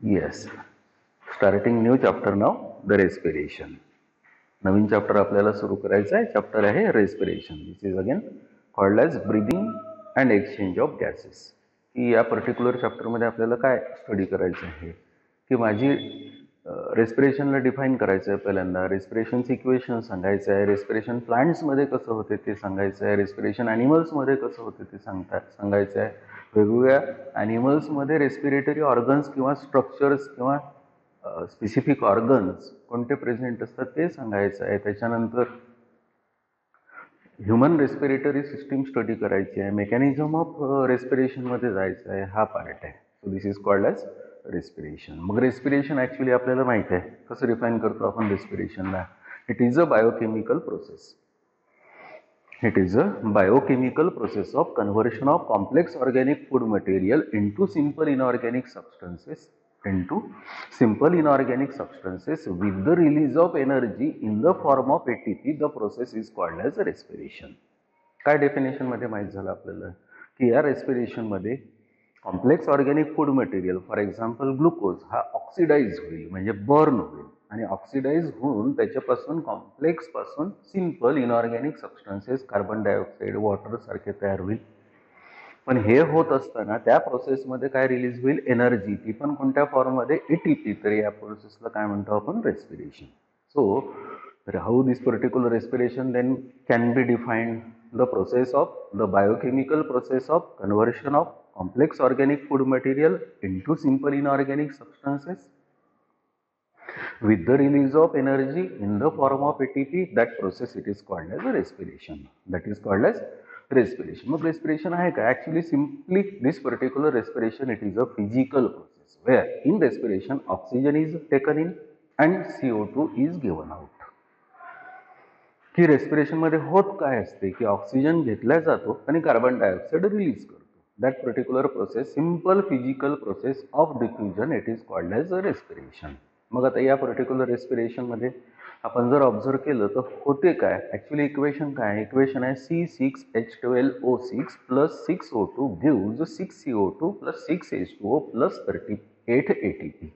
Yes, starting new chapter now the respiration. Naveen chapter आपल्याला सुरू करायचं आहे. चॅप्टर आहे respiration. This is again called as breathing and exchange of gases. की या पर्टिक्युलर चॅप्टरमध्ये आपल्याला काय स्टडी करायचं आहे की माझी रेस्पिरेशनला डिफाईन करायचं आहे. पहिल्यांदा रेस्पिरेशनचं इक्वेशन सांगायचं आहे. रेस्पिरेशन प्लांट्समध्ये कसं होते ते सांगायचं आहे. रेस्पिरेशन ॲनिमल्समध्ये कसं होते ते सांगायचं आहे. वेगवेगळ्या ॲनिमल्समध्ये रेस्पिरेटरी ऑर्गन्स किंवा स्ट्रक्चर्स किंवा स्पेसिफिक ऑर्गन्स कोणते प्रेझेंट असतात ते सांगायचं आहे. त्याच्यानंतर ह्युमन रेस्पिरेटरी सिस्टीम स्टडी करायची आहे. मेकॅनिझम ऑफ रेस्पिरेशनमध्ये जायचं आहे. हा पार्ट आहे. So this is called as respiration. मग रेस्पिरेशन ॲक्च्युली आपल्याला माहीत आहे कसं डिफाईन करतो आपण रेस्पिरेशनला. It is a biochemical process. It is a biochemical process of conversion of complex organic food material into simple inorganic substances with the release of energy in the form of ATP. The process is called as respiration. काय definition मध्ये माहित झालं आपल्याला की या respiration मध्ये complex organic food material for example glucose हा oxidise होईल म्हणजे बर्न होईल आणि ऑक्सिडाइज होऊन त्याच्यापासून कॉम्प्लेक्स पासून simple inorganic substances carbon dioxide water सारखे तयार होईल. पण हे होत असताना त्या प्रोसेसमध्ये काय रिलीज होईल एनर्जी. ती पण कोणत्या फॉर्ममध्ये एटीपी. तर या प्रोसेसला काय म्हणतो आपण respiration. So how this particular respiration then can be defined. The process of the biochemical process of conversion of complex organic food material into simple inorganic substances with the release of energy in the form of ATP. That process it is called as a respiration. That is called as respiration. मग respiration आहे का? Actually simply this particular respiration it is a physical process where in respiration oxygen is taken in and CO2 is given out. की रेस्पिरेशनमध्ये होत काय असते की oxygen घेतला जातो आणि कार्बन डायऑक्साईड रिलीज करतो. That particular process simple physical process of diffusion it is called as a respiration. मग आता या पर्टिक्युलर रेस्पिरेशनमध्ये आपण जर ऑब्झर्व केलं तर होते काय. ॲक्च्युली इक्वेशन काय आहे. इक्वेशन आहे C6H12O6 plus 6O2 gives 6CO2 plus 6H2O plus 38 ATP.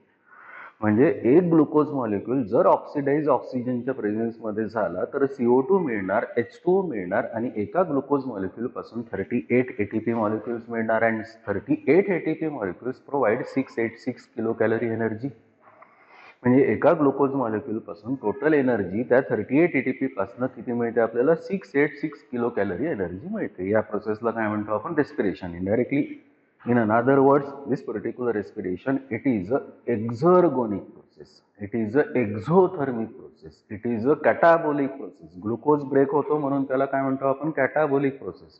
म्हणजे एक ग्लुकोज मॉलिक्यूल जर ऑक्सिडाइज ऑक्सिजनच्या प्रेझेन्समध्ये झाला तर CO2 मिळणार, H2O मिळणार आणि एका ग्लुकोज मॉलिक्यूल पासून 38 ATP मॉलिक्युल्स मिळणार. And 38 ATP molecules provide 686 kilo calorie energy. म्हणजे एका ग्लुकोज मॉलिक्यूल पासून टोटल एनर्जी त्या 38 ATP पासून किती मिळते आपल्याला 686 किलो कॅलरी एनर्जी मिळते. या प्रोसेसला काय म्हणतो आपण respiration. Indirectly in other words, this particular respiration, it is a exergonic process. It is a exothermic process. It is a catabolic process. Glucose break होतो म्हणून त्याला काय म्हणतो आपण कॅटाबोलिक प्रोसेस.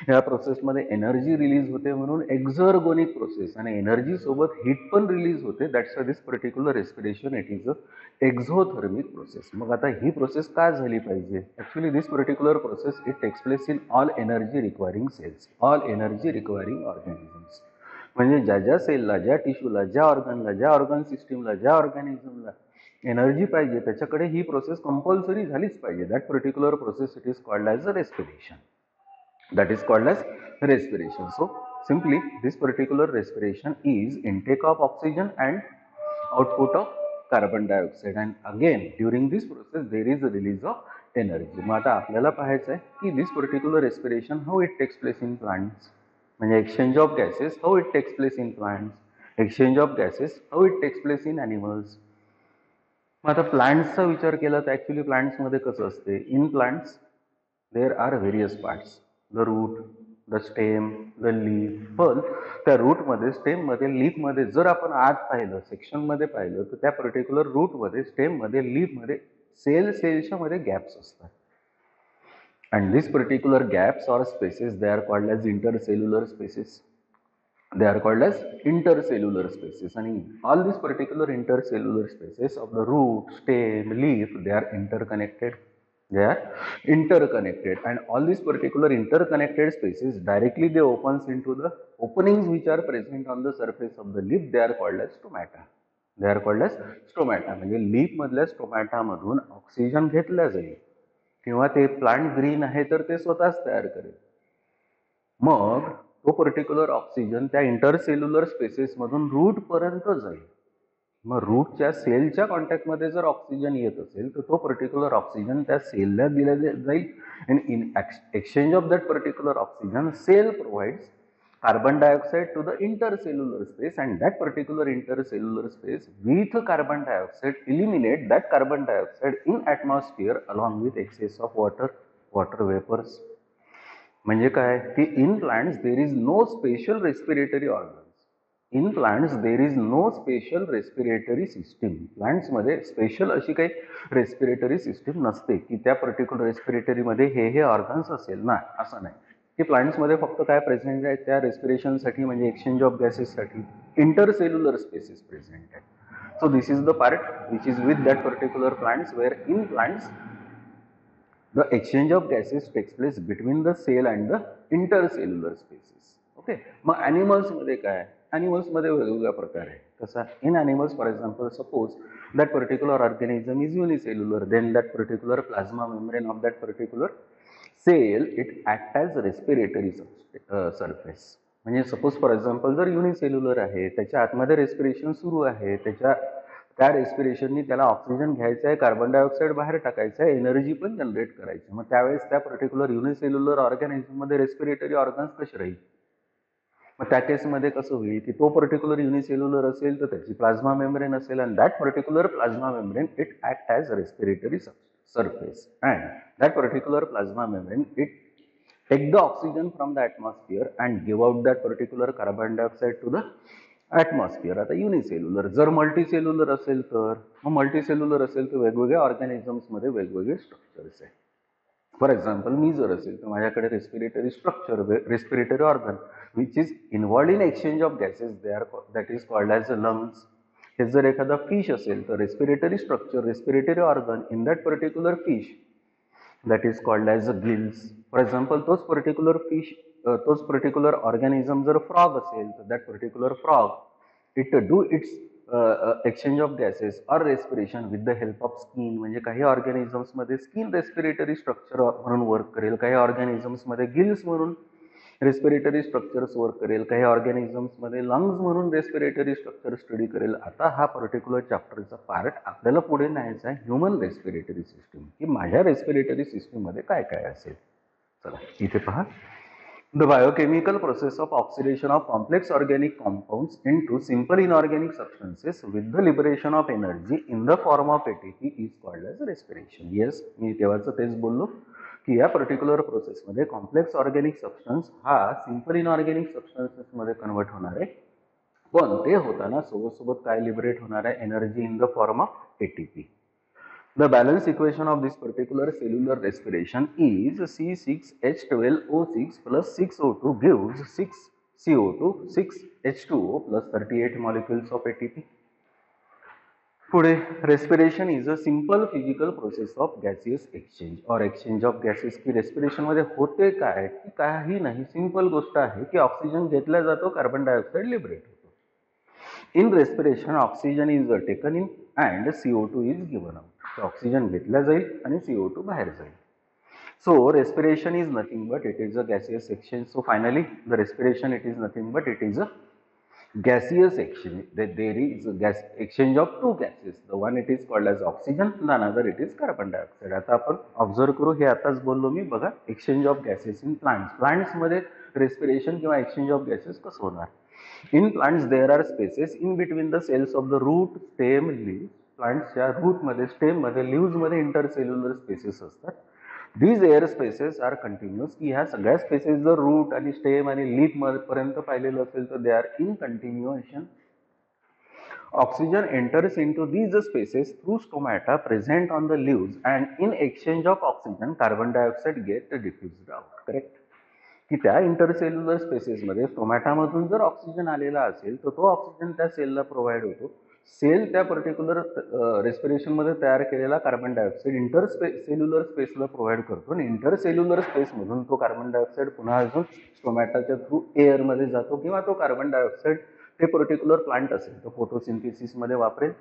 या प्रोसेसमध्ये एनर्जी रिलीज होते म्हणून एक्झर्गोनिक प्रोसेस आणि एनर्जी सोबत हीट पण रिलीज होते. That's this particular respiration it is a exothermic process. मग आता ही प्रोसेस का झाली पाहिजे. Actually this particular process it takes place in all energy requiring cells, all energy requiring organisms. म्हणजे ज्या ज्या सेलला, ज्या टिश्यूला, ज्या ऑर्गनला, ज्या ऑर्गन सिस्टीमला, ज्या ऑर्गॅनिझमला एनर्जी पाहिजे त्याच्याकडे ही प्रोसेस कंपल्सरी झालीच पाहिजे. That particular process it is called as a respiration. That is called as respiration. So simply this particular respiration is intake of oxygen and output of carbon dioxide, and again during this process there is a release of energy. मग आता आपल्याला पाहायचं आहे की this particular respiration how it takes place in plants. म्हणजे exchange of gases how it takes place in plants, exchange of gases how it takes place in animals. मग आता प्लांट्सचा विचार केला तर ॲक्च्युली प्लांट्समध्ये कसं असते. In plants there are various parts. The root, the stem, the leaf. पण त्या रूटमध्ये, स्टेममध्ये, लीफमध्ये जर आपण आत पाहिलं, सेक्शनमध्ये पाहिलं तर त्या पर्टिक्युलर रूटमध्ये, स्टेममध्ये, लीफमध्ये सेल्सच्या मध्ये गॅप्स असतात. And this particular gaps or spaces they are called as intercellular spaces. They are called as intercellular spaces, and all these particular intercellular spaces of the root, stem, leaf, they are interconnected. They are interconnected, and all these particular interconnected spaces directly they opens into the openings which are present on the surface of the leaf. They are called as stomata. They are called as stomata. म्हणजे leaf मधल्या stomata मधून oxygen घेतला जाईल किंवा ते plant green आहे तर ते स्वतःच तयार करेल. मग तो पर्टिक्युलर ऑक्सिजन त्या इंटरसेल्युलर स्पेसेस मधून रूट पर्यंत जाईल. मग रूटच्या सेलच्या कॉन्टॅक्टमध्ये जर ऑक्सिजन येत असेल तर तो पर्टिक्युलर ऑक्सिजन त्या सेलला दिला जाईल and in exchange of that particular oxygen, cell provides carbon dioxide to the intercellular space, and that particular intercellular space with carbon dioxide eliminate that carbon dioxide in atmosphere along with excess of water vapors. म्हणजे काय की in plants there is no special respiratory organs. In plants there is no special respiratory system. प्लांट्समध्ये special अशी काही respiratory system नसते की त्या particular रेस्पिरेटरीमध्ये हे ऑर्गन्स असेल ना, असं नाही. की प्लांट्समध्ये फक्त काय प्रेझेंट आहे त्या रेस्पिरेशनसाठी म्हणजे एक्सचेंज ऑफ गॅसेससाठी इंटरसेल्युलर स्पेसेस प्रेझेंट आहे. So this is the part which is with that particular plants where in plants the exchange of gases takes place between the cell and the intercellular spaces. Okay. मग ॲनिमल्समध्ये काय? ॲनिमल्समध्ये वेगवेगळ्या प्रकार आहे. कसा? In animals for example suppose that particular organism is unicellular, then that particular plasma membrane of that particular cell it act as respiratory surface. म्हणजे suppose for example जर युनिसेल्युलर आहे, त्याच्या आतमध्ये रेस्पिरेशन सुरू आहे, त्या रेस्पिरेशननी त्याला ऑक्सिजन घ्यायचा आहे, कार्बन डायऑक्साईड बाहेर टाकायचं आहे, एनर्जी पण जनरेट करायची. मग त्यावेळेस त्या पर्टिक्युलर युनिसेल्युलर ऑर्गॅनिझममध्ये रेस्पिरेटरी ऑर्गन्स कसे राहील? मग त्या केसमध्ये कसं होईल की तो पर्टिक्युलर युनिसेल्युलर असेल तर त्याची प्लाझ्मा मेम्ब्रेन असेल, and that particular plasma membrane it act as respiratory surface, and that particular plasma membrane it take the oxygen from the atmosphere and give out that particular carbon dioxide to the atmosphere. आता unicellular. जर multicellular असेल तर मग multicellular असेल तर वेगवेगळ्या ऑर्गॅनिझम्समध्ये वेगवेगळे structures आहे. फॉर एक्झाम्पल मी जर असेल तर माझ्याकडे respiratory structure, respiratory organ which is involved in exchange of gases, that is called as a lungs. हे जर एखादा फिश असेल तर respiratory structure, respiratory organ in that particular fish that is called as gills. For example, those particular fish, those particular organism जर frog असेल तर that particular frog it do its exchange of gases or respiration with the help of skin. म्हणजे काही organisms मध्ये skin respiratory structure म्हणून work करेल, काही organisms मध्ये गिल्स म्हणून रेस्पिरेटरी स्ट्रक्चर्स वर्क करेल, काही ऑर्गॅनिझम्समध्ये लंग्स म्हणून रेस्पिरेटरी स्ट्रक्चर स्टडी करेल. आता हा पर्टिक्युलर चॅप्टरचा पार्ट आपल्याला पुढे न्यायचा आहे ह्युमन रेस्पिरेटरी सिस्टीम, की माझ्या रेस्पिरेटरी सिस्टीममध्ये काय काय असेल. चला इथे पहा. The biochemical process of oxidation of complex organic compounds into simple inorganic substances with the liberation of energy in the form of ATP is called as respiration. Yes, मी तेव्हाचं तेच बोललो की या पर्टिक्युलर प्रोसेसमध्ये कॉम्प्लेक्स ऑर्गॅनिक सबस्टन्स हा simple inorganic सबस्टन्सेसमध्ये convert होणार आहे, पण ते होताना सोबत काय लिबरेट होणार आहे? Energy in the form of ATP. The balance equation of this particular cellular respiration is C6H12O6 plus 6O2 gives 6CO2, 6H2O plus 38 molecules of ATP. पुढे respiration is a simple physical process of gaseous exchange और exchange of gases. की रेस्पिरेशनमध्ये होते काय की काही नाही, simple गोष्ट आहे की ऑक्सिजन घेतला जातो, कार्बन डायऑक्साईड लिबरेट होतो. In respiration oxygen is taken in and CO2 is given out. Oxygen घेतला जाईल आणि CO2 बाहेर जाईल. So respiration is nothing but it is a gaseous exchange. So finally the respiration it is nothing but it is a gaseous exchange. That there is a gas exchange of two gases. The one it is called as oxygen, the another it is carbon dioxide. आता आपण observe करू, हे आताच बोललो मी. बघा, exchange of gases in plants. प्लांट्समध्ये respiration किंवा एक्सचेंज ऑफ गॅसेस कसं होणार? In plants there are spaces in between the cells of the root, stem, leave. प्लांट्सच्या रूटमध्ये, स्टेममध्ये, लिव्हजमध्ये इंटरसेल्युलर स्पेसेस असतात. These air spaces are continuous. की ह्या सगळ्या स्पेसेस जर रूट आणि स्टेम आणि लीफ पर्यंत पाहिलेलं असेल तर they are in continuation. Oxygen enters into these spaces through stomata present on the leaves and in exchange of oxygen carbon dioxide get diffused out. Correct. की त्या इंटरसेल्युलर स्पेसेसमध्ये स्टोमॅटामधून जर ऑक्सिजन आलेला असेल तर तो ऑक्सिजन त्या सेलला प्रोव्हाइड होतो. सेल त्या पर्टिक्युलर रेस्पिरेशनमध्ये तयार केलेला कार्बन डायऑक्साईड इंटरसेल्युलर स्पेसला प्रोव्हाइड करतो आणि इंटरसेल्युलर स्पेसमधून तो कार्बन डायऑक्साईड पुन्हा अजून स्टोमॅटाच्या थ्रू एअरमध्ये जातो, किंवा तो कार्बन डायऑक्साईड ते पर्टिक्युलर प्लांट असेल तर फोटोसिंथेसिसमध्ये वापरेल.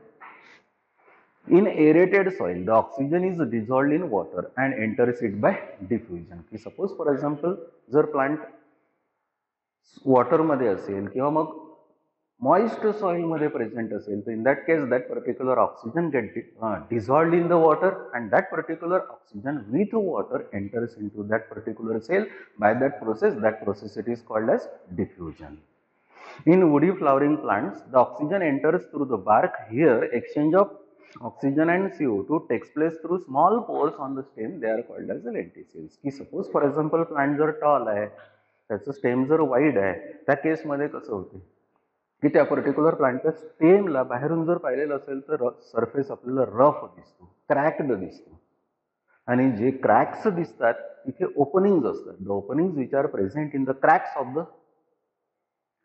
In aerated soil, the oxygen is dissolved in water and enters it by diffusion. की सपोज फॉर एक्झाम्पल जर प्लांट वॉटरमध्ये असेल किंवा मग मॉइस्ट सॉइल मध्ये प्रेझेंट असेल तर in that case that particular oxygen get dissolved in the water and that particular oxygen with water enters into that particular cell by that process it is called as diffusion. In woody flowering plants, the oxygen enters through the bark. Here, exchange of oxygen and CO2 takes place through small pores on the stem. They are called as the lenticels. की suppose for example plant जर tall आहे, त्याचं stem जर wide आहे, त्या केस मध्ये कसं होते की त्या पर्टिक्युलर प्लांटच्या स्टेमला बाहेरून जर पाहिलेलं असेल तर सरफेस आपल्याला रफ दिसतो, क्रॅक्ड दिसतो. आणि जे क्रॅक्स दिसतात तिथे ओपनिंग्स असतात. The openings which are present in the cracks of the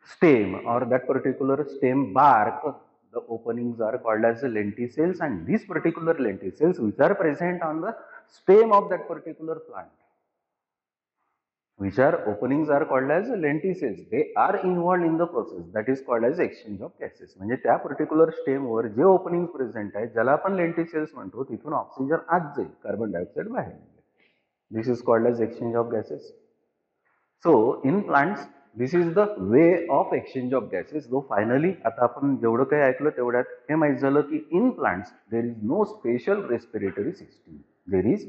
stem or that particular stem bark, the openings are called as the lenticels, and these particular lenticels which are present on the stem of that particular plant, which are openings are called as lenticels. They are involved in the process that is called as exchange of gases. म्हणजे त्या particular स्टेमवर जे opening present आहे ज्याला आपण lenticels म्हणतो तिथून oxygen आत जाईल, कार्बन डायऑक्साइड बाहेर निघेल. This is called as exchange of gases. So in plants this is the way of exchange of gases. Though finally आता आपण जेवढं काही ऐकलं तेवढ्यात हे माहित झालं की in plants there is no special respiratory system. There is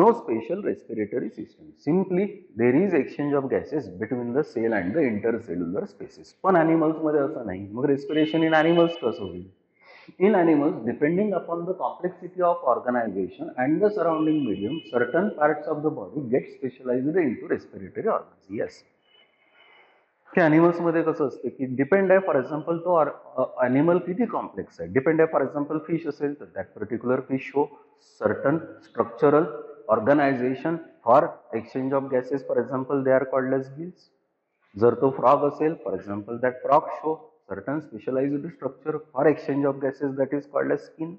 no special respiratory system. Simply there is exchange of gases between the cell and the intercellular spaces. पण animals मध्ये असं नाही. मग respiration in animals कसं होईल? In animals, depending upon the complexity of organization and the surrounding medium, certain parts of the body get specialized into respiratory organs. Yes. की animals मध्ये कसं असतं की डिपेंड आहे फॉर एक्झाम्पल तो ॲनिमल किती कॉम्प्लेक्स आहे. डिपेंड आहे फॉर एक्झाम्पल फिश असेल तर that particular fish show certain structural organisation for exchange of gases. For example they are called as gills. जर तो फ्रॉग असेल for example that frog show certain specialised structure for exchange of gases that is called as skin.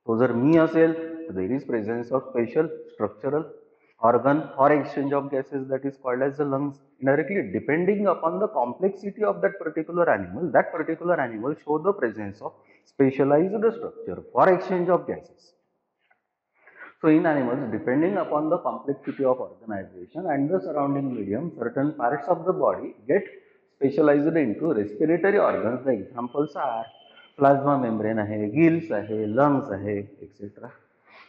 तो जर मी असेल तर देर is presence of special structural organ for exchange of gases that is called as the lungs. Indirectly, depending upon the complexity of that particular animal show the presence of specialized structure for exchange of gases. So in animals, depending upon the complexity of organization and the surrounding medium, certain parts of the body get specialized into respiratory organs. The examples are plasma membrane आहे, gills आहे, lungs आहे, etc.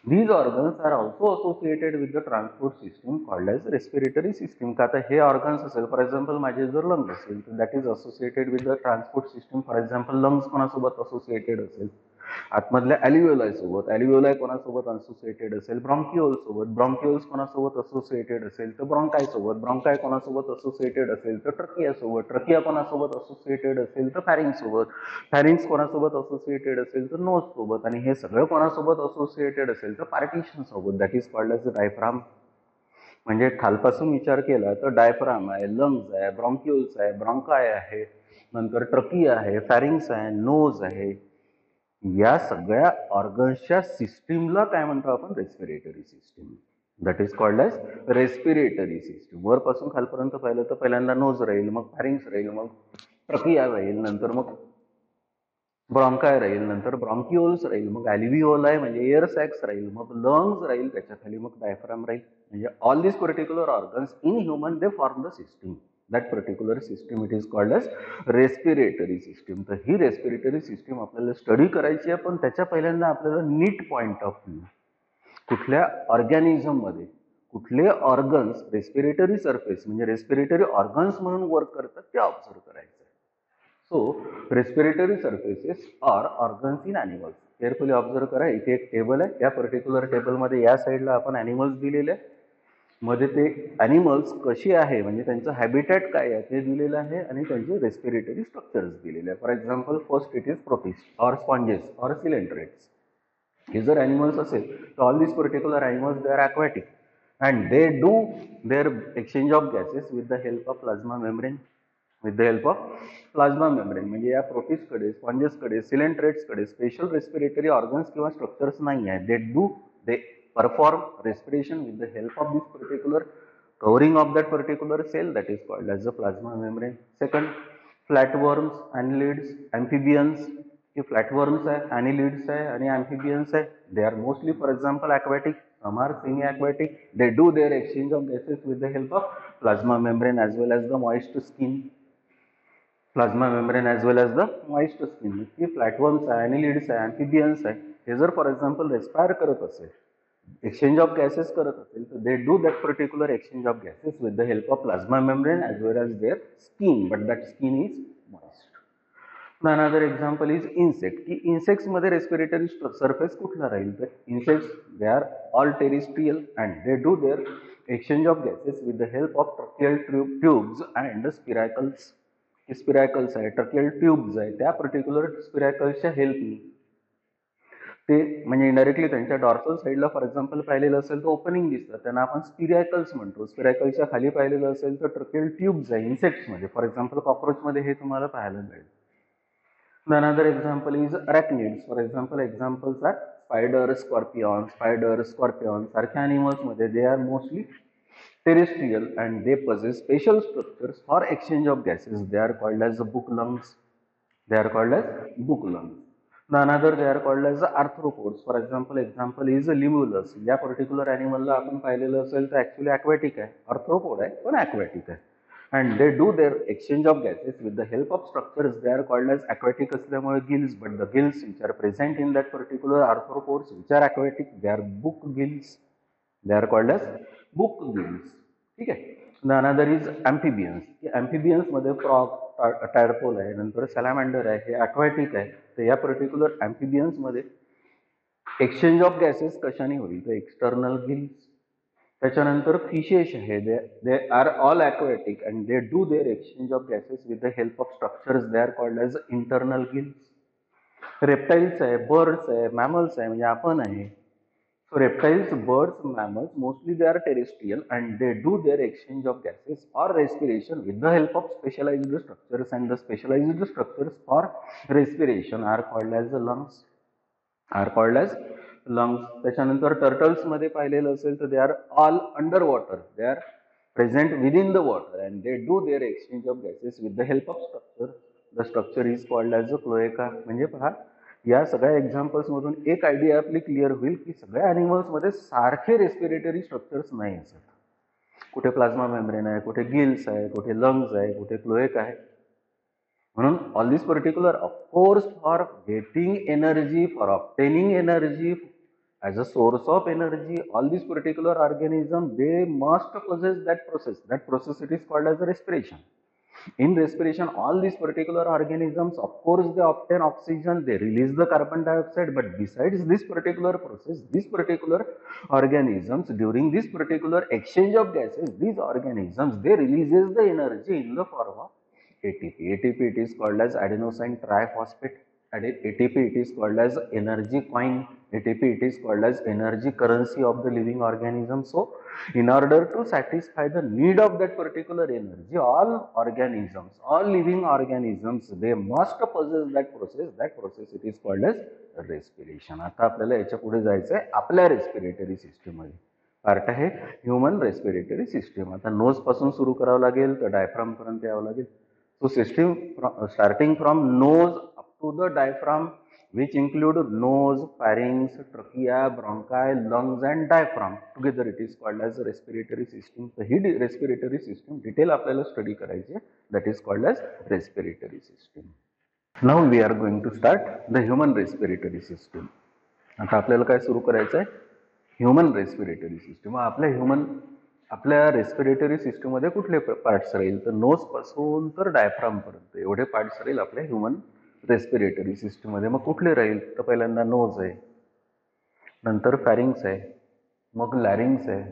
These organs are also associated with the transport system called as respiratory system. का आता हे organs असेल, for example माझे जर lungs असेल तर that is associated with the transport system. For example lungs कोणासोबत associated असेल, आतमधल्या alveoli सोबत, alveoli कोणासोबत associated असेल, bronchioles सोबत, bronchioles कोणासोबत associated असेल तर bronchi सोबत, bronchi कोणासोबत associated असेल तर trachea सोबत, trachea कोणासोबत associated असेल तर pharynx सोबत, pharynx कोणासोबत associated असेल तर nose सोबत, आणि हे सगळं कोणासोबत associated असेल तर partition सोबत, that is called as the diaphragm. म्हणजे खालपासून विचार केला तर डायफ्राम आहे, लंग्स आहे, ब्रॉन्क्युल्स आहे, ब्रॉन्काय आहे, नंतर ट्रकिया आहे, फॅरिंग्स आहे, नोज आहे. या सगळ्या ऑर्गन्सच्या सिस्टीमला काय म्हणतो आपण? Respiratory system. That is called as respiratory system. वरपासून खालपर्यंत पाहिलं तर पहिल्यांदा नोज राहील, मग फॅरिंग्स राहील, मग ट्रकिया राहील, नंतर मग ब्रॉन्काय राहील, नंतर ब्रॉन्क्युल्स राहील, मग ॲल्व्हिओलाय म्हणजे एअर सॅक्स राहील, मग लंग्स राहील, त्याच्या खाली मग डायफ्राम राहील. म्हणजे all this particular organs in human they form the system. That particular system it is called as respiratory system. तर ही रेस्पिरेटरी सिस्टीम आपल्याला स्टडी करायची आहे, पण त्याच्या पहिल्यांदा आपल्याला नीट पॉइंट ऑफ व्ह्यू कुठल्या ऑर्गॅनिझम मध्ये कुठले ऑर्गन्स रेस्पिरेटरी सरफेस म्हणजे रेस्पिरेटरी ऑर्गन्स म्हणून वर्क करतात ते ऑब्झर्व करायचं. So, respiratory surfaces are organs in animals. Carefully observe करा. इथे एक टेबल आहे. या पर्टिक्युलर टेबलमध्ये या साईडला आपण ॲनिमल्स दिलेले आहे. मध्ये ते ॲनिमल्स कशी आहे म्हणजे त्यांचं हॅबिटॅट काय आहे ते दिलेलं आहे आणि त्यांचे रेस्पिरेटरी स्ट्रक्चर्स दिलेले आहे. For example first it is protist or sponges or coelenterates. हे जर ॲनिमल्स असेल तर all this particular animals they are aquatic and they do their exchange of gases with the help of plasma membrane. With the help of plasma membrane. म्हणजे या प्रोटिस्टकडे, स्पॉन्जेसकडे, सिलेंट्रेट्सकडे special respiratory organs किंवा structures नाही आहे. दे perform respiration with the help of this particular covering of that particular cell that is called as the plasma membrane. Second, flatworms, annelids, amphibians. ये flatworms है, annelids है आणि amphibians है. They are mostly for example aquatic. Some are semi-aquatic. They do their exchange of gases with the help of plasma membrane as well as the moist skin. Plasma membrane as well as the moist skin, की फ्लॅटवर्म्स आहे, ॲनिलिड्स आहे, amphibians आहे, हे जर for example respire करत असेल, exchange of gases करत असेल, तर they do that particular exchange of gases with the help of plasma membrane as well as their skin, but that skin is moist. Now another example is insect, की insects मध्ये respiratory surface कुठला राहील, तर insects they are all terrestrial and they do their exchange of gases with the help of tracheal tubes and spiracles. स्पिरॅकल्स आहे, tracheal tubes आहे, त्या particular स्पिरॅकल्सच्या हेल्पनी ते म्हणजे इनडायरेक्टली त्यांच्या डॉर्सल साईडला फॉर एक्झाम्पल पाहिलेलं असेल तर ओपनिंग दिसतं, त्यांना आपण स्पिरॅकल्स म्हणतो. स्पिरॅकलच्या खाली पाहिलेलं असेल तर ट्रकियल ट्यूब्स आहे इन्सेक्ट्समध्ये, फॉर एक्झाम्पल कॉक्रोचमध्ये हे तुम्हाला पाहायला मिळेल. Another example is arachnids. For example examples are spider, scorpion सारख्या ॲनिमल्समध्ये they are mostly terrestrial and they possess special structures for exchange of gases. They are called as book lungs. Now another they are called as arthropods. For example is limulus. या particular ॲनिमलला आपण पाहिलेलं असेल तर actually aquatic आहे, arthropod आहे पण aquatic आहे. and they do their exchange of gases with the help of structures. They are called as aquatic असल्यामुळे gills, but the gills which are present in that particular arthropods which are aquatic, they are book gills. They are called as book gills. ठीक आहे. Another is amphibians. ॲम्फिबियन्समध्ये frog, tadpole आहे, नंतर salamander आहे, हे aquatic आहे. तर या पर्टिक्युलर ॲम्फिबियन्समध्ये एक्सचेंज ऑफ गॅसेस कशाने होईल तर एक्सटर्नल गिल्स. त्याच्यानंतर फिशेस आहे, they are all aquatic and they do their exchange of gases with the help of structures. They are called as internal gills. Reptiles आहे, बर्ड्स आहे, mammals आहे म्हणजे आपण आहे. So reptiles, birds, mammals, mostly they are terrestrial and they do their exchange of gases or respiration with the help of specialized structures, and the specialized structures for respiration are called as lungs. त्याच्यानंतर turtles मध्ये पाहिलेलं असेल तर they are all under water, they are present within the water and they do their exchange of gases with the help of structure. The structure is called as a cloaca. म्हणजे पहा या सगळ्या examples मधून एक idea आपली clear होईल की सगळ्या ॲनिमल्समध्ये सारखे रेस्पिरेटरी स्ट्रक्चर्स नाही असत. कुठे प्लाझ्मा मेम्ब्रेन आहे, कुठे गिल्स आहे, कुठे लंग्स आहे, कुठे क्लोएका आहे. म्हणून all this particular of course for getting energy, for obtaining energy as a source of energy, all these particular organisms they must possess that process. That process it is called as a respiration. In respiration, all these particular organisms, of course, they obtain oxygen, they release the carbon dioxide, but besides this particular process, these particular organisms, during this particular exchange of gases, these organisms, they releases the energy in the form of ATP. ATP, it is called as adenosine triphosphate. ATP, it is called as energy coin. ATP, it is called as energy currency of the living organism. So, in order to satisfy the need of that particular energy, all organisms, all living organisms, they must possess that process. That process it is called as respiration. आता आपल्याला याच्या पुढे जायचं आहे आपल्या respiratory system मध्ये. Part आहे human respiratory system. आता नोज पासून सुरू करावं लागेल तर डायफ्राम पर्यंत यावं लागेल. So system starting from nose up to the diaphragm, which include nose, pharynx, trachea, bronchi, lungs and diaphragm. Together it is called as a respiratory system. So he respiratory system detail आपल्याला study करायची, that is called as respiratory system. Now we are going to start the human respiratory system. आता आपल्याला काय सुरू करायचं आहे human respiratory system. आपल्या respiratory सिस्टममध्ये कुठले पार्ट्स राहील तर नोज पासून तर डायफ्राम पर्यंत एवढे पार्ट्स राहील आपल्या ह्युमन रेस्पिरेटरी सिस्टममध्ये. मग कुठले राहील तर पहिल्यांदा नोज आहे, नंतर फॅरिंग्स आहे, मग लॅरिंग्स आहे,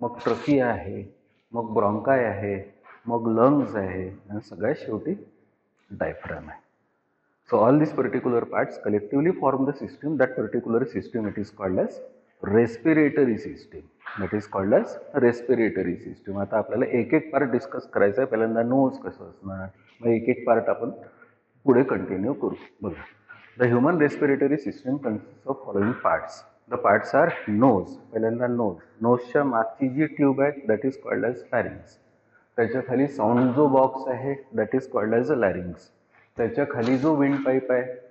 मग ट्रकिया आहे, मग ब्रॉन्काय आहे, मग लंग्स आहे आणि सगळ्यात शेवटी डायफ्राम आहे. So all these particular parts collectively form the system. That particular system it is called as respiratory system. That is called as respiratory system. आता आपल्याला एक एक पार्ट डिस्कस करायचा आहे. पहिल्यांदा नोज कसं असणार, मग एक एक पार्ट आपण पुढे कंटिन्यू करू. बघा, the human respiratory system consist of following parts. The parts are nose. पहिल्यांदा नोजच्या मागची जी ट्यूब आहे that is called as pharynx. त्याच्या खाली साऊंड जो बॉक्स आहे that is called as a larynx. त्याच्या खाली जो विंड पाईप आहे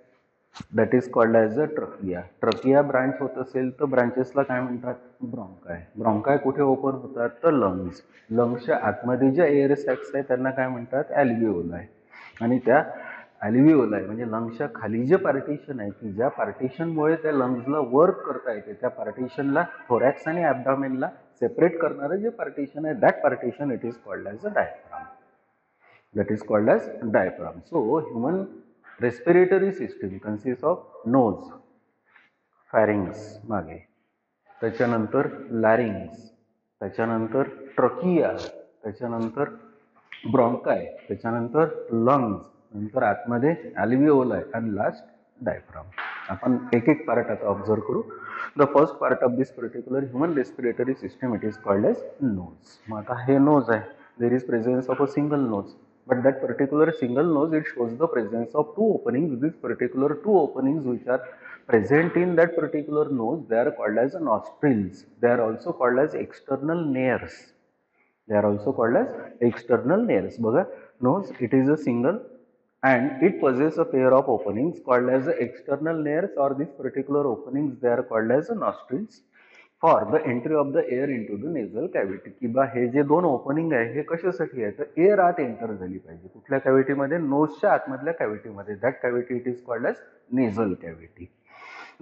that is called as a trachea. Trachea branch होत असेल तर ब्रांचेसला काय म्हणतात ब्रॉन्काय. ब्रॉन्काय कुठे ओपन होतात तर लंग्स. लंग्सच्या आतमध्ये ज्या एअर सॅक्स आहेत त्यांना काय म्हणतात ॲल्व्हिओलाई. आणि त्या ॲल्व्हिओलाई म्हणजे लंग्सच्या खाली जे पार्टिशन आहे की ज्या पार्टिशनमुळे त्या लंग्सला वर्क करता येते, त्या पार्टिशनला थोरॅक्स आणि ॲब्डॉमेनला सेपरेट करणारं जे पार्टिशन आहे, that partition it is called as a diaphragm. That is called as diaphragm. So human respiratory system consists of nose, pharynx मागे, त्याच्यानंतर लॅरिंग्स, त्याच्यानंतर ट्रकिया, त्याच्यानंतर ब्रॉन्काय, त्याच्यानंतर लंग्स, नंतर आतमध्ये ॲल्व्हिओलाई आणि लास्ट डायफ्राम. आपण एक एक पार्ट आता ऑब्झर्व करू. The first part of this particular human respiratory system it is called as nose. मग आता हे नोज आहे, there is presence of a single nose, but that particular single nose it shows the presence of two openings. These particular two openings which are present in that particular nose, they are called as nostrils. They are also called as external nares. They are also called as external nares. बघा, nose it is a single and it possesses a pair of openings called as external nares, or these particular openings they are called as nostrils for the entry of the air into the nasal cavity. की बा हे जे दोन opening आहे हे कशासाठी आहे, तर एअर आत एंटर झाली पाहिजे. कुठल्या कॅव्हिटीमध्ये, नोजच्या आतमधल्या कॅव्हिटीमध्ये. That cavity it is called as nasal cavity.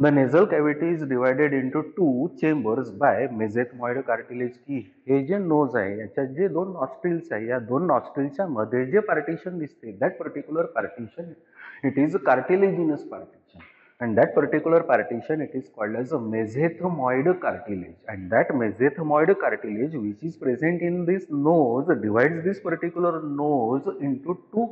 The nasal cavity is divided into two chambers by mesethmoid cartilage. की हे जे नोज आहे याच्यात जे दोन नॉस्ट्रिल्स आहे, या दोन नॉस्ट्रिल्सच्या मध्ये जे पार्टिशन दिसते, that particular partition it is cartilaginous partition. And that particular partition it is called as a mesenteroid cartilage, and that mesenteroid cartilage which is present in this nose divides this particular nose into two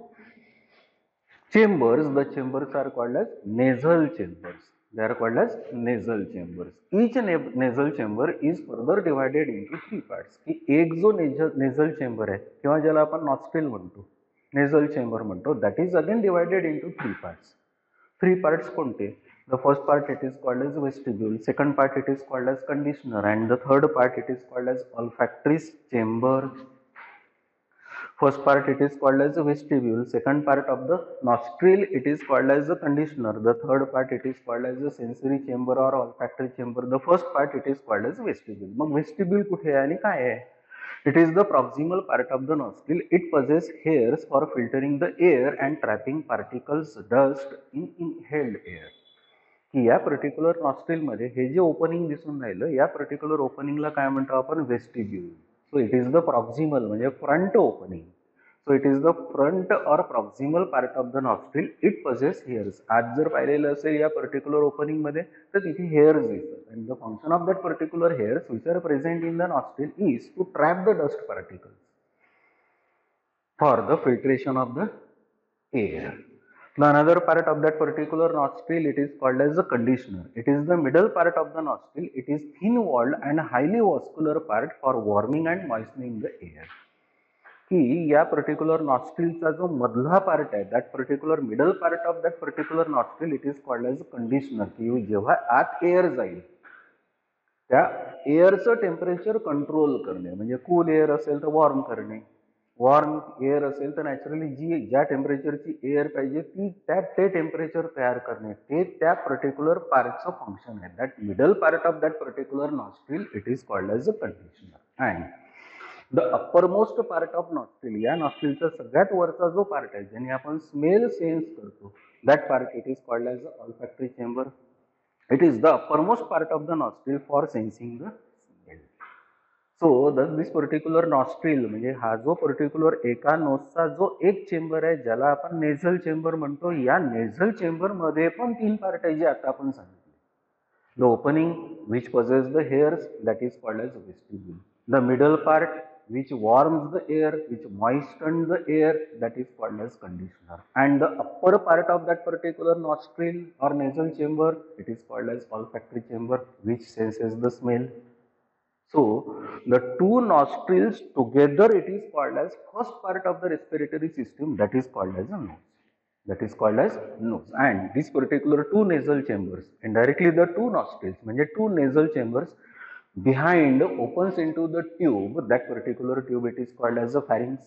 chambers. The chambers are called as nasal chambers. They are called as nasal chambers. Each nasal chamber is further divided into three parts. की एक जो nasal chamber आहे किंवा ज्याला आपण nostril म्हणतो, nasal chamber म्हणतो, that is again divided into three parts. Three parts कोणते? The first part it is called as vestibule, second part it is called as conditioner, and the third part it is called as olfactory chamber. First part it is called as vestibule, second part of the nostril it is called as the conditioner, the third part it is called as the sensory chamber or olfactory chamber, the first part it is called as vestibule. मग vestibule कुठे आहे आणि काय आहे? It is the proximal part of the nostril. It possesses hairs for filtering the air and trapping particles dust in inhaled air. की या particular nostril मध्ये हे जे ओपनिंग दिसून राहिलं, या पर्टिक्युलर ओपनिंगला काय म्हणतो आपण? Vestibule. So it is the proximal म्हणजे front opening. So it is the front और proximal part of the nostril. It possesses hairs. आज जर पाहिलेलं असेल या पर्टिक्युलर ओपनिंग मध्ये तर तिथे हेअर्स दिसतात, आणि the function of that particular hairs which are present in the nostril is to trap the dust particles for the filtration of the air. The another part of that particular nostril it is called as the conditioner. It is the middle part of the nostril. It is thin walled and highly vascular part for warming and moistening the air. की या particular नॉस्ट्रिलचा जो मधला part आहे, that particular middle part of that particular nostril it is called as conditioner. की जेव्हा आत air जाईल त्या एअरचं टेम्परेचर कंट्रोल करणे, म्हणजे कूल एअर असेल तर वॉर्म करणे, वॉर्म एअर असेल तर नॅचरली जी ज्या टेम्परेचरची एअर पाहिजे ते टेम्परेचर तयार करणे, ते त्या पर्टिक्युलर पार्टचं फंक्शन आहे. That middle part of that particular nostril it is called as a conditioner. And the uppermost part of nostril, या नॉस्ट्रिलचा सगळ्यात वरचा जो पार्ट आहे ज्याने आपण स्मेल सेन्स करतो, that part it is called as a olfactory chamber. It is the uppermost part of the nostril for sensing the smell. So thus this particular nostril म्हणजे हा जो पर्टिक्युलर एका नोजचा जो एक चेंबर आहे ज्याला आपण नेझल चेंबर म्हणतो, या नेझल चेंबर मध्ये पण तीन पार्ट आहे जे आता आपण सांगितले. The opening which passes the airs that is called as vestibule. The middle part which warms the air, which moistens the air, that is called as conditioner. And the upper part of that particular nostril or nasal chamber, it is called as olfactory chamber, which senses the smell. So the two nostrils together it is called as first part of the respiratory system, that is called as a nose. That is called as nose. And these particular two nasal chambers, indirectly the two nostrils, म्हणजे two nasal chambers behind opens into the tube. That particular tube it is called as the pharynx.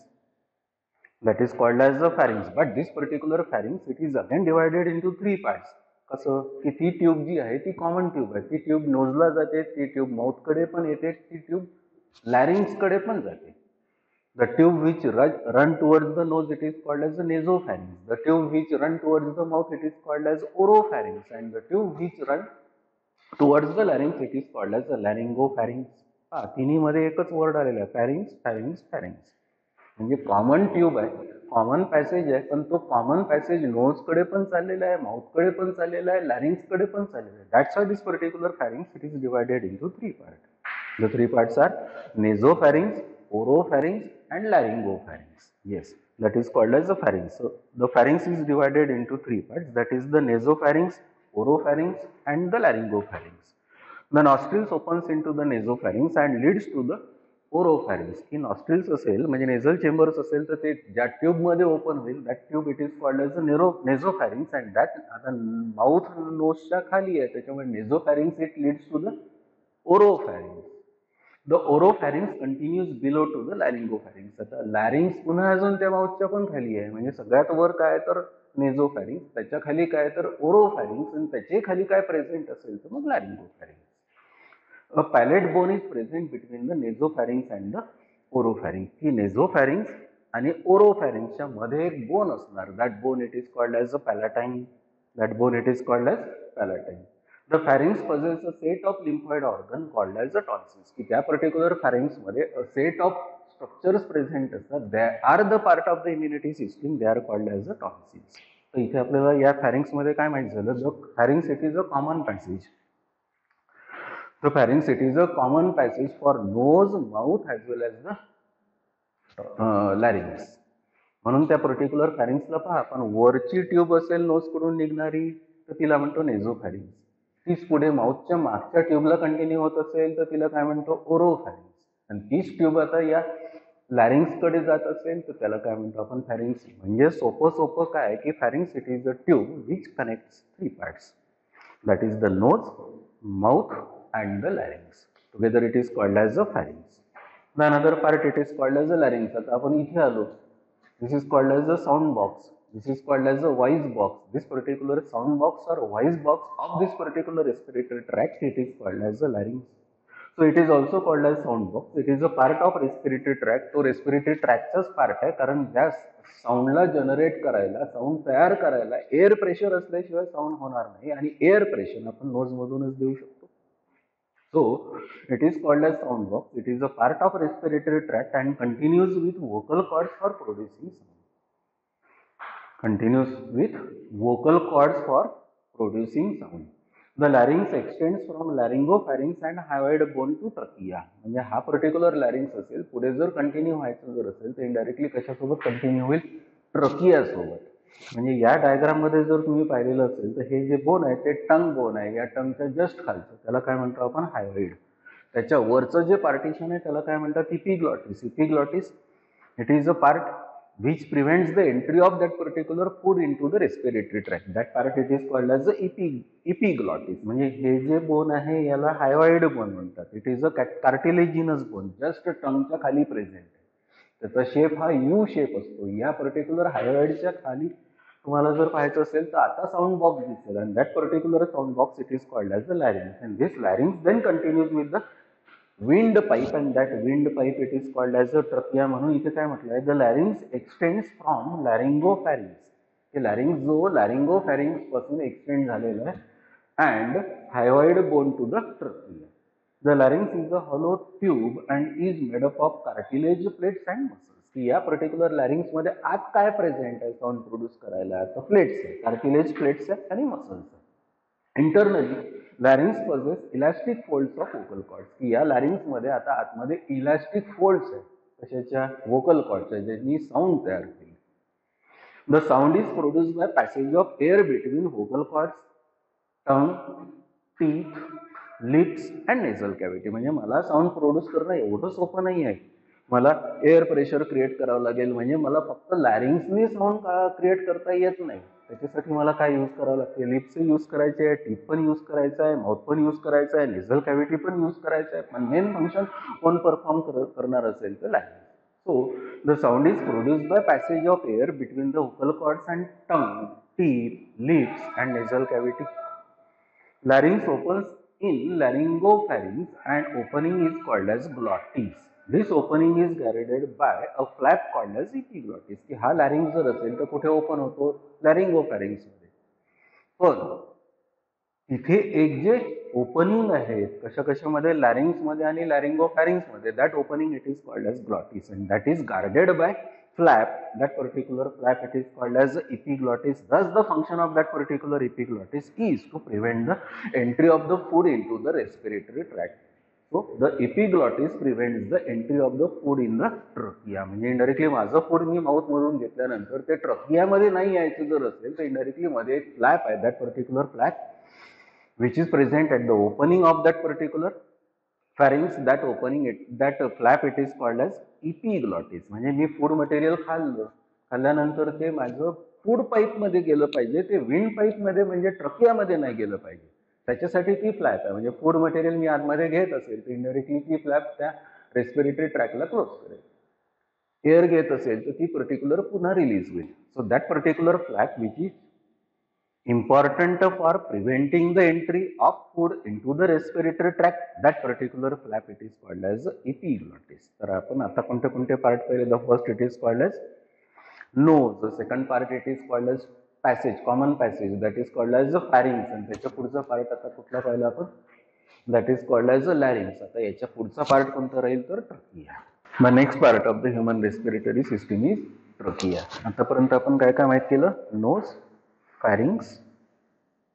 That is called as the pharynx. But this particular pharynx it is again divided into three parts. कसं की ती tube जी आहे ती common tube आहे. ती tube नोजला जाते, ती tube mouth कडे पण येते, ती ट्यूब लॅरिंग्स कडे पण जाते. The tube which run towards the nose, it is called as the nasopharynx. The tube which run towards the mouth, it is called as oropharynx. And the tube which run towards the larynx, it is called as the laryngopharynx. तिन्ही मध्ये एकच word आलेला आहे, pharynx pharynx pharynx. म्हणजे common tube आहे, common passage आहे, पण तो कॉमन पॅसेज नोजकडे पण चाललेला आहे, माउथकडे पण चाललेला आहे, लॅरिंग्सकडे पण चाललेला आहे. That's why this particular pharynx it is divided into 3 part. The 3 parts are nasopharynx, oropharynx and laryngopharynx. Yes, that is called as the pharynx. So the pharynx is divided into 3 parts, that is the nasopharynx, oropharynx and the laryngopharynx. The nostrils opens into the nasopharynx and leads to the oropharynx. की nostrils असेल म्हणजे nasal chambers असेल तर ते ज्या tube मध्ये open होईल, that tube it is called as the nasopharynx and that आता माउथ नोजच्या खाली आहे त्याच्यामुळे nasopharynx it leads to the oropharynx. The oropharynx continues below to the laryngopharynx. आता लॅरिंग्स पुन्हा अजून त्या माउथच्या पण खाली आहे, म्हणजे सगळ्यात वर काय तर नेझोफॅरिंक्स, त्याच्या खाली काय तर ओरोफॅरिंक्स आणि त्याच्या खाली काय प्रेझेंट असेल तर मग laryngopharynx. A palate bone is present between the nasopharynx and the oropharynx. की नेझोफॅरिंक्स आणि ओरोफॅरिंक्सच्या मध्ये एक बोन असणार, that bone it is called as a palatine. That bone it is called as palatine. The pharynx possesses a set of lymphoid organ called as the tonsils. की त्या particular pharynx मध्ये a set of structures present असतात. They are the part of the immunity system. They are called as the tonsils. तर इथे आपल्याला या pharynx मध्ये काय माहिती झालं? The pharynx it is a common passage. The pharynx it is a common passage for nose, mouth as well as the larynx. म्हणून त्या पर्टिक्युलर pharynxला पहा आपण वरची ट्यूब असेल नोजकडून निघणारी तर तिला म्हणतो नेझोफॅरिंक्स. तीच पुढे माउथच्या मागच्या ट्यूबला कंटिन्यू होत असेल तर तिला काय म्हणतो ओरोफॅरिंक्स. आणि तीच ट्यूब आता या लॅरिंग्सकडे जात असेल तर त्याला काय म्हणतो आपण फॅरिंक्स. म्हणजे सोपं काय की pharynx it is the tube which connects 3 parts, that is the nose, mouth and the larynx. Together it is called as the pharynx. The another part it is called as the larynx. आता आपण इथे आलो. This is called as the sound box. This is called as the voice box. This particular sound box or voice box of this particular respiratory tract, it is called as the larynx. So it is also called as sound box. It is a part of respiratory tract. तो respiratory tractचाच part आहे, कारण त्या साऊंडला generate करायला, sound तयार करायला air pressure असल्याशिवाय sound होणार नाही आणि एअर प्रेशर आपण नोज मधूनच देऊ शकतो. So it is called as sound box. It is a part of respiratory tract and continues with vocal cords for producing sound. Continues with vocal cords for producing sound. The larynx extends from laryngopharynx and hyoid bone to trachea. म्हणजे हा particular लॅरिंग्स असेल, पुढे जर continue व्हायचं जर असेल तर indirectly कशासोबत कंटिन्यू होईल? ट्रकिया सोबत. म्हणजे या डायग्राम मध्ये जर तुम्ही पाहिलेलं असेल तर हे जे बोन आहे ते टंग बोन आहे. या टंगच्या जस्ट खालचं त्याला काय म्हणतो आपण? हायॉइड. त्याच्या वरचं जे पार्टिशन आहे त्याला काय म्हणतात? Epiglottis. Epiglottis it is a part which prevents the entry of that particular food into the respiratory tract. That part it is called as the epiglottis. म्हणजे हे जे बोन आहे याला हायॉइड बोन म्हणतात. It is a cartilaginous bone, just टंगच्या खाली present आहे. त्याचा शेप हा यू शेप असतो. या पर्टिक्युलर हायॉइडच्या खाली तुम्हाला जर पाहायचं असेल तर आता साऊंड बॉक्स दिसेल आणि that particular sound box it is called as the larynx. And this larynx then continues with the wind pipe and that wind pipe it is called as a trachea. म्हणून इथे काय म्हटलं आहे? the larynx extends from laryngopharynx. हे larynx जो laryngopharynx पासून extend झालेला आहे and hyoid bone to the trachea. The larynx is a hollow tube and is made up of cartilage plates and muscles. की या पर्टिक्युलर लॅरिंग्स मध्ये आत काय प्रेझेंट आहे साऊंड प्रोड्यूस करायला? तर प्लेट्स आहे, कार्टिलेज प्लेट्स आहे आणि मसल्स आहे. Internally larynx possess elastic folds of vocal cords. की या लॅरिंग्स मध्ये आता आतमध्ये इलास्टिक फोल्ड्स आहेत कशाच्या? वोकल कॉर्ड्सच्या, ज्यांनी साऊंड तयार केली. The sound is produced by passage of air between vocal cords, tongue, teeth, lips and nasal cavity. म्हणजे मला साऊंड प्रोड्यूस करणं एवढं सोपं नाही आहे. मला एअर प्रेशर क्रिएट करावं लागेल. म्हणजे मला फक्त लॅरिंग्सनी साऊंड क्रिएट करता येत नाही. त्याच्यासाठी मला काय यूज करावं लागते? लिप्स यूज करायचे आहे, टीथ पण यूज करायचं आहे, माउथ पण यूज करायचं आहे, नेझल कॅव्हिटी पण यूज करायचं आहे. पण मेन फंक्शन कोण परफॉर्म करणार असेल तर larynx. So the sound is produced by passage of air between the vocal cords and tongue, teeth, lips and nasal cavity. Larynx opens in laryngopharynx and opening is called as glottis. This opening is guarded by a flap called as epiglottis. की हा लॅरिंग जर असेल तर कुठे open होतो, लॅरिंगोफॅरिंग्स मध्ये. पण इथे एक जे ओपनिंग आहे कशा कशामध्ये, लॅरिंग्स मध्ये आणि लॅरिंगोफॅरिंग्स मध्ये, that opening it is called as glottis and that is guarded by flap. That particular flap it is called as epiglottis. Thus the function of that particular epiglottis is to prevent the entry of the food into the respiratory tract. So the epiglottis prevents the entry of the food in the trachea. म्हणजे indirectly माझं food मी mouth मधून घेतल्यानंतर ते trachea मध्ये नाही यायचं जर असेल तर इनडायरेक्टली मध्ये एक फ्लॅप आहे, that particular flap which is present at the opening of that particular pharynx. That opening, that flap it is called as epiglottis. म्हणजे मी फूड मटेरियल खाल्ल्यानंतर ते माझं फूड पाईप मध्ये गेलं पाहिजे, ते विंड पाईप मध्ये म्हणजे ट्रकियामध्ये नाही गेलं पाहिजे, त्याच्यासाठी ती फ्लॅप आहे. म्हणजे फूड मटेरियल मी आतमध्ये घेत असेल तर इनडायरेक्टली ती फ्लॅप त्या रेस्पिरेटरी ट्रॅकला क्लोज करेल. एअर घेत असेल तर ती पर्टिक्युलर पुन्हा रिलीज होईल. So that particular flap which is important for preventing the entry of food into the respiratory tract, that particular flap it is called as epiglottis. तर आपण आता कोणते कोणते पार्ट पाहिले, the first it is called as nose, the second part it is called as passage, common passage, that is called as pharynx, आणि त्याच्या पुढचा part आता कुठला पाहिला आपण, that is called as larynx. आता याच्या पुढचा पार्ट कोणता राहील तर trachea. The next part of the human respiratory system is trachea. आतापर्यंत आपण काय काय माहित केलं, नोज, फॅरिंग्स,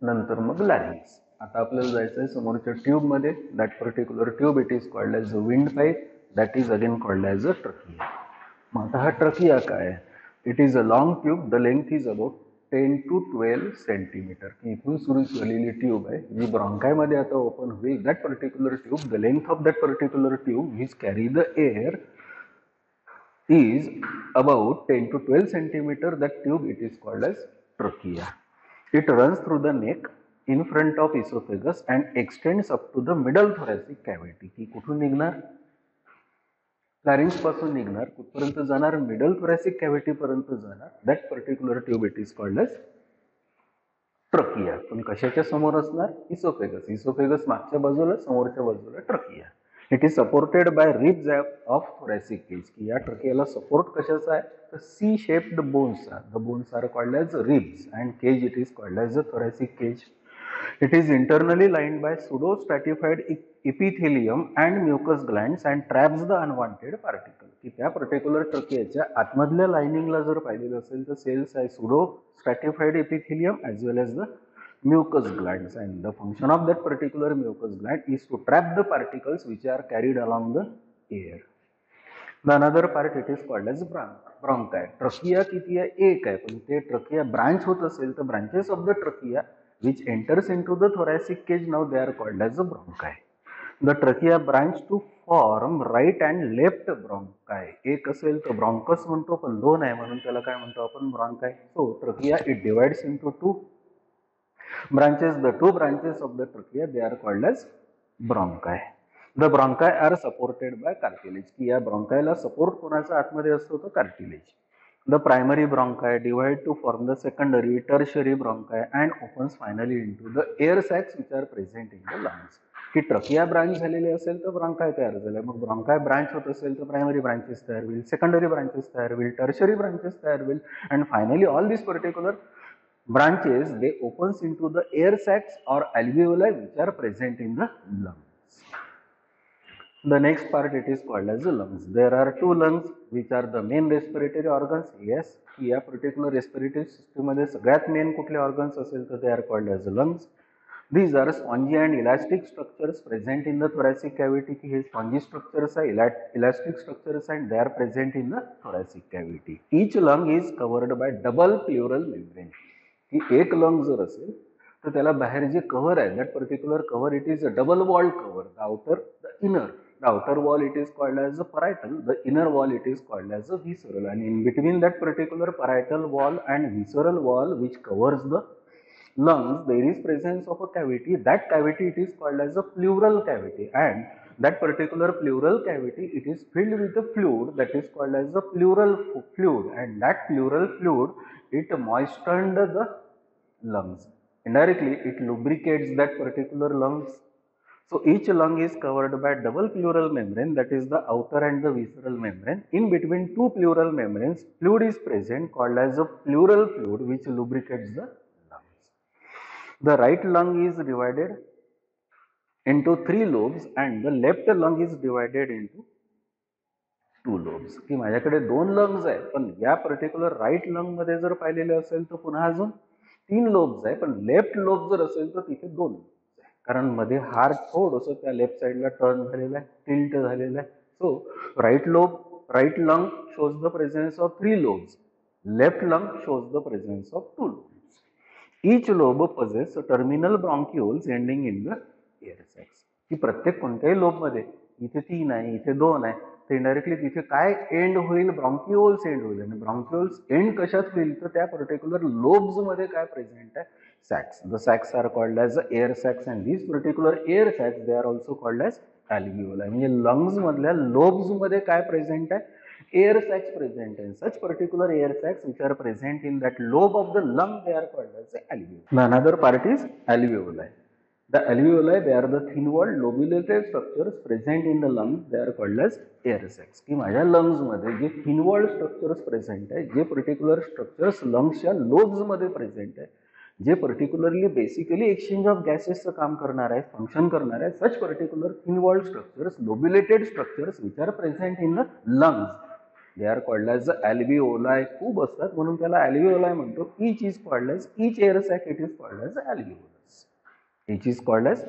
नंतर मग लॅरिंग्स. आता आपल्याला जायचं आहे समोरच्या ट्यूब मध्ये, that particular tube it is called as a wind pipe, that is again called as a trachea. मग आता हा ट्रकिया काय, it is a long tube, the length is about 10 to 12 centimetre. की इथून सुरू झालेली ट्यूब आहे जी ब्रॉन्काय मध्ये आता ओपन होईल. That particular tube, the length of that particular tube which carry the air is about 10 to 12 centimeter. That tube it is called as trachea. It runs through the neck in front of esophagus and extends up to the middle thoracic cavity. की कुठून निघणार, लॅरिंग्स पासून निघणार, कुठपर्यंत जाणार, middle thoracic cavity पर्यंत जाणार. That particular tube it is called as trachea. पण कशाच्या समोर असणार, इसोफेगस. इसोफेगस मागच्या बाजूला, समोरच्या बाजूला trachea. It is supported by ribs of thoracic cage. की या ट्रकियाला सपोर्ट कशाचा आहे तर C shaped bones are. The bones are called as ribs and cage it is called as a thoracic cage. It is internally lined by pseudo-stratified epithelium and mucous glands and traps the unwanted particle. की त्या particular ट्रकियाच्या आतमधल्या लाइनिंगला जर पाहिलेलं असेल तर cells आहे pseudo-stratified epithelium as well as the mucous glands, and the function of that particular mucous gland is to trap the particles which are carried along the air. The another part it is called as bronchi. Trachea किती आहे, एक आहे, पण ते trachea branch होत असेल तर branches of the trachea which enters into the thoracic cage, now they are called as the bronchi. The trachea branch to form right and left bronchi. एक असेल तर ब्रॉन्कस म्हणतो, पण दोन आहे म्हणून त्याला काय म्हणतो आपण, ब्रॉन्काय. So trachea it divides into two branches. The two branches of the trachea they are called as bronchi. The bronchi are supported by cartilage. की या ब्रॉन्कायला सपोर्ट कोणाचा आतमध्ये असतो तो cartilage. The primary bronchi divide to form the secondary, tertiary bronchi and opens finally into the air sacs which are present in the lungs. की trachea branch झालेली असेल तर ब्रॉन्काय तयार झाले, मग ब्रॉन्काय ब्रांच होत असेल तर प्रायमरी ब्रांचेस तयार होईल, सेकंडरी ब्रांचेस तयार होईल, टर्शरी ब्रांचेस तयार होईल, and finally all these particular branches they opens into the air sacs or alveoli which are present in the lungs. The next part it is called as the lungs. There are two lungs which are the main respiratory organs. Yes, या particular respiratory system मध्ये सगळ्यात main कुठले organs असेल तर they are called as the lungs. These are spongy and elastic structures present in the thoracic cavity. की हे spongy structures आहे, elastic structures and they are present in the thoracic cavity. Each lung is covered by double pleural membrane. की एक lung जर असेल तर त्याला बाहेर जे कव्हर आहे, that particular cover it is a double walled cover. The outer, the inner. The outer wall it is called as the parietal, the inner wall it is called as the visceral, and in between that particular parietal wall and visceral wall which covers the lungs there is presence of a cavity. That cavity it is called as a pleural cavity, and that particular pleural cavity it is filled with the fluid that is called as the pleural fluid, and that pleural fluid it moistened the lungs. Indirectly it lubricates that particular lungs. So each lung is covered by double pleural membrane, that is the outer and the visceral membrane. In between two pleural membranes, fluid is present called as a pleural fluid which lubricates the lungs. The right lung is divided into three lobes and the left lung is divided into two lobes. की माझ्याकडे दोन lungs आहेत पण या particular right lung मध्ये जर पाहिलेले असेल तर पुन्हा अजून तीन लोब्स आहे, पण लेफ्ट लोब जर असेल तर तिथे दोन लोब्स आहे, कारण मध्ये हार्ट थोडंसं त्या लेफ्ट साईडला टर्न झालेला आहे, टिल्ट झालेला आहे. So right lung shows the presence of three lobes, left lung shows the presence of two lobes. Each lobe possess terminal bronchioles ending in the air sacs. की प्रत्येक कोणत्याही लोब मध्ये इथे तीन आहे, इथे दोन आहे, तर इनडायरेक्टली तिथे काय एंड होईल, ब्रॉन्किओल्स एंड होईल. आणि ब्रॉन्किओल्स एंड कशात होईल तर त्या पर्टिक्युलर लोब्स मध्ये काय प्रेझेंट आहे, sacs. The sacs are called as air sacs and these particular air sacs they are also called as alveoli. म्हणजे लंग्स मधल्या लोब्स मध्ये काय प्रेझेंट आहे, air sacs present, and such particular air sacs which are present in that lobe of the lung they are called as the alveoli. The another part is alveoli. The alveoli, they are the thin walled lobulated structures present in the lungs, they are called as air sacs. की माझ्या lungs मध्ये जे thin walled structures present आहे, जे particular structures लंग्सच्या lobes मध्ये present आहे, जे particularly basically exchange of गॅसेसचं काम करणार आहे, फंक्शन करणार आहे, such particular thin walled structures, lobulated structures which are present in the lungs, they are called as alveoli. खूप असतात म्हणून त्याला अल्व्हिओलाई म्हणतो. Each is called as, each air sac it is called as alveolus. Each is called as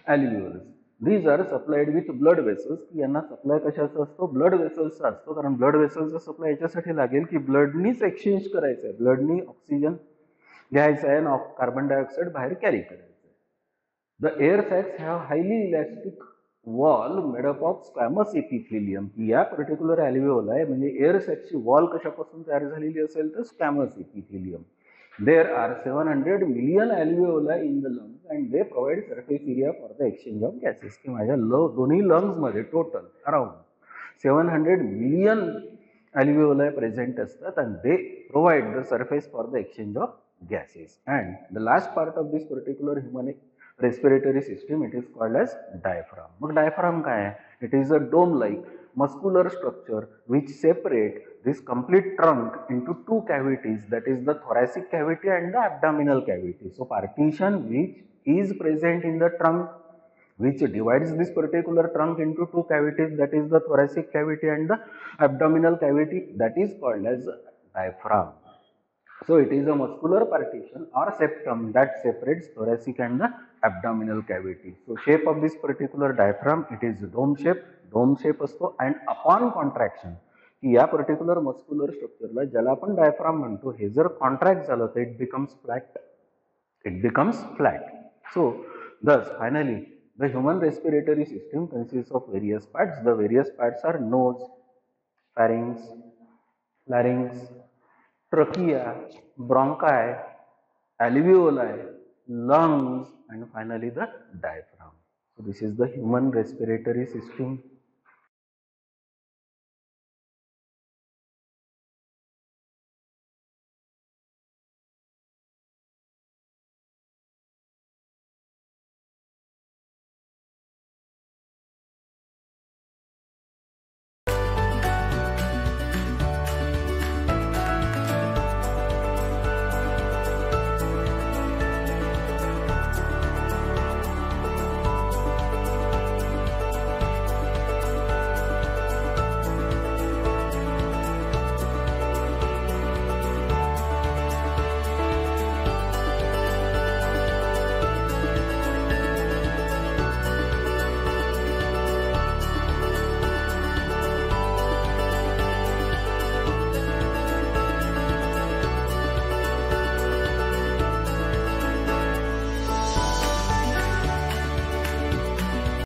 alveolus. These are supplied with blood vessels. की यांना supply कशाचा असतो, blood वेसल्सचा असतो, कारण ब्लड वेसल्सचा सप्लाय याच्यासाठी लागेल की ब्लडनीच एक्सचेंज करायचं आहे, ब्लडनी ऑक्सिजन घ्यायचं आहे आणि कार्बन डायऑक्साईड बाहेर कॅरी करायचं आहे. The air sacs have highly elastic wall made up of squamous epithelium. या पर्टिक्युलर अल्व्हिओलाई म्हणजे एअर सॅक्सची वॉल कशापासून तयार झालेली असेल तर squamous epithelium. There are 700 million alveoli in the lungs and they provide surface area for the exchange of gases. की माझ्या दोन्ही लंग्स मध्ये टोटल अराउंड 700 मिलियन alveoli present असतात and they provide the surface for the exchange of gases. And the last part of this particular human respiratory system, it is called as diaphragm. मग diaphragm काय आहे? It is a dome like muscular structure which separate this complete trunk into two cavities, that is the thoracic cavity and the abdominal cavity. So partition which is present in the trunk, which divides this particular trunk into two cavities, that is the thoracic cavity and the abdominal cavity, that is called as diaphragm. So it is a muscular partition or septum that separates thoracic and the abdominal cavity. So shape of this particular diaphragm, it is dome shape असतो. and upon contraction, की या particular muscular स्ट्रक्चरला ज्याला आपण diaphragm म्हणतो, हे जर contract झालं तर it becomes flat. So thus finally the human respiratory system consists of various parts. The various parts are nose, pharynx, larynx, trachea, bronchi, alveoli, lungs, and finally the diaphragm. So this is the human respiratory system.